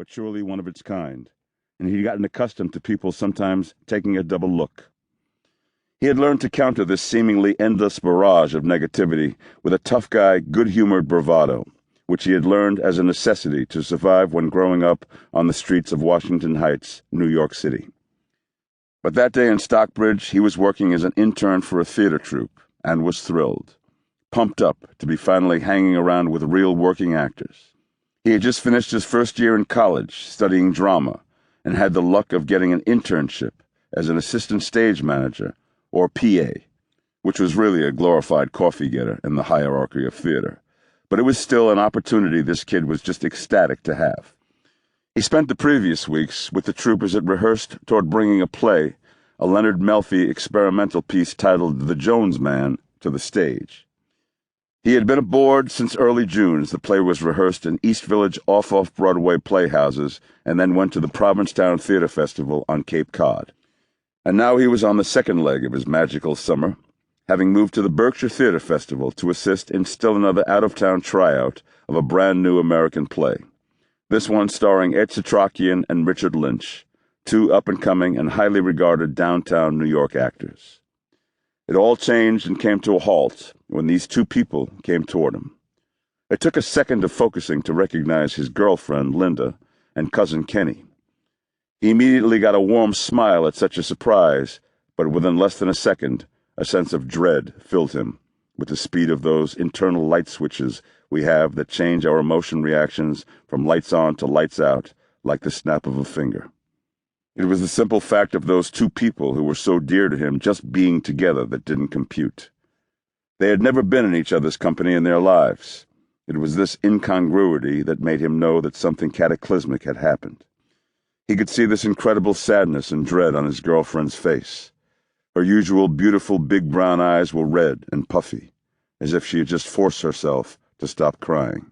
but surely one of its kind, and he'd gotten accustomed to people sometimes taking a double look. He had learned to counter this seemingly endless barrage of negativity with a tough guy, good-humored bravado, which he had learned as a necessity to survive when growing up on the streets of Washington Heights, New York City. But that day in Stockbridge, he was working as an intern for a theater troupe and was thrilled, pumped up to be finally hanging around with real working actors. He had just finished his first year in college studying drama and had the luck of getting an internship as an assistant stage manager, or PA, which was really a glorified coffee getter in the hierarchy of theater. But it was still an opportunity this kid was just ecstatic to have. He spent the previous weeks with the troupe as it rehearsed toward bringing a play, a Leonard Melfi experimental piece titled The Jones Man, to the stage. He had been aboard since early June as the play was rehearsed in East Village off-Broadway playhouses and then went to the Provincetown Theater Festival on Cape Cod. And now he was on the second leg of his magical summer, having moved to the Berkshire Theater Festival to assist in still another out-of-town tryout of a brand-new American play, this one starring Ed Satrakian and Richard Lynch, two up-and-coming and highly regarded downtown New York actors. It all changed and came to a halt when these two people came toward him. It took a second of focusing to recognize his girlfriend, Linda, and cousin Kenny. He immediately got a warm smile at such a surprise, but within less than a second, a sense of dread filled him, with the speed of those internal light switches we have that change our emotion reactions from lights on to lights out, like the snap of a finger. It was the simple fact of those two people who were so dear to him just being together that didn't compute. They had never been in each other's company in their lives. It was this incongruity that made him know that something cataclysmic had happened. He could see this incredible sadness and dread on his girlfriend's face. Her usual beautiful big brown eyes were red and puffy, as if she had just forced herself to stop crying.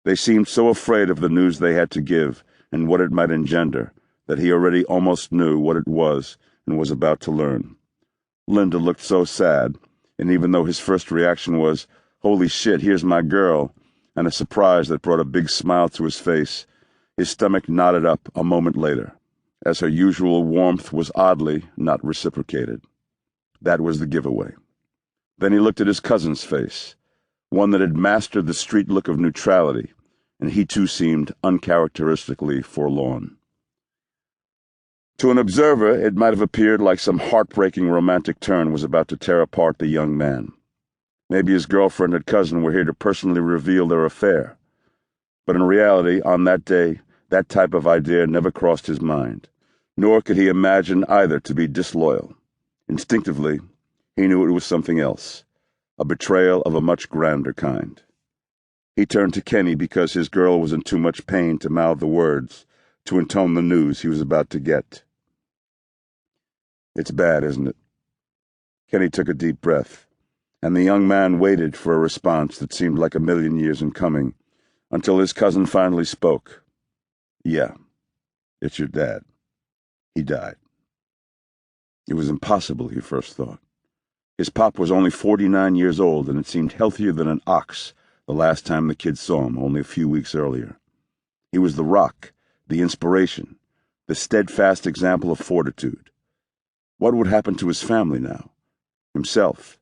They seemed so afraid of the news they had to give and what it might engender that he already almost knew what it was and was about to learn. Linda looked so sad, and even though his first reaction was, "Holy shit, here's my girl," and a surprise that brought a big smile to his face, his stomach knotted up a moment later, as her usual warmth was oddly not reciprocated. That was the giveaway. Then he looked at his cousin's face, one that had mastered the street look of neutrality, and he too seemed uncharacteristically forlorn. To an observer, it might have appeared like some heartbreaking romantic turn was about to tear apart the young man. Maybe his girlfriend and cousin were here to personally reveal their affair. But in reality, on that day, that type of idea never crossed his mind, nor could he imagine either to be disloyal. Instinctively, he knew it was something else, a betrayal of a much grander kind. He turned to Kenny because his girl was in too much pain to mouth the words, to intone the news he was about to get. "It's bad, isn't it?" Kenny took a deep breath, and the young man waited for a response that seemed like a million years in coming, until his cousin finally spoke. "Yeah, it's your dad. He died." It was impossible, he first thought. His pop was only 49 years old, and it seemed healthier than an ox the last time the kid saw him, only a few weeks earlier. He was the rock, the inspiration, the steadfast example of fortitude. What would happen to his family now? Himself,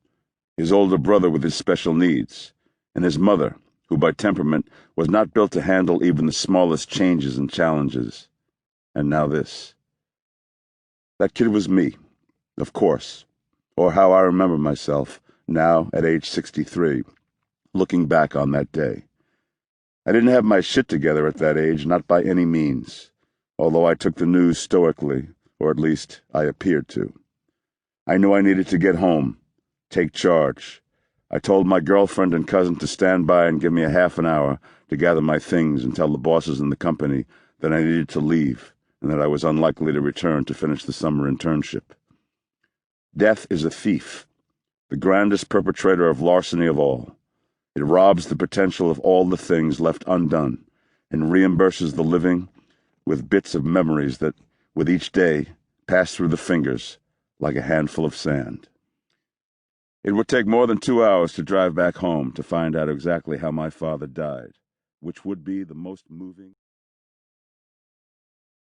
his older brother with his special needs, and his mother, who by temperament was not built to handle even the smallest changes and challenges. And now this. That kid was me, of course, or how I remember myself, now at age 63, looking back on that day. I didn't have my shit together at that age, not by any means, although I took the news stoically, or at least I appeared to. I knew I needed to get home, take charge. I told my girlfriend and cousin to stand by and give me a half an hour to gather my things and tell the bosses in the company that I needed to leave and that I was unlikely to return to finish the summer internship. Death is a thief, the grandest perpetrator of larceny of all. It robs the potential of all the things left undone and reimburses the living with bits of memories that, with each day, pass through the fingers like a handful of sand. It would take more than 2 hours to drive back home to find out exactly how my father died, which would be the most moving...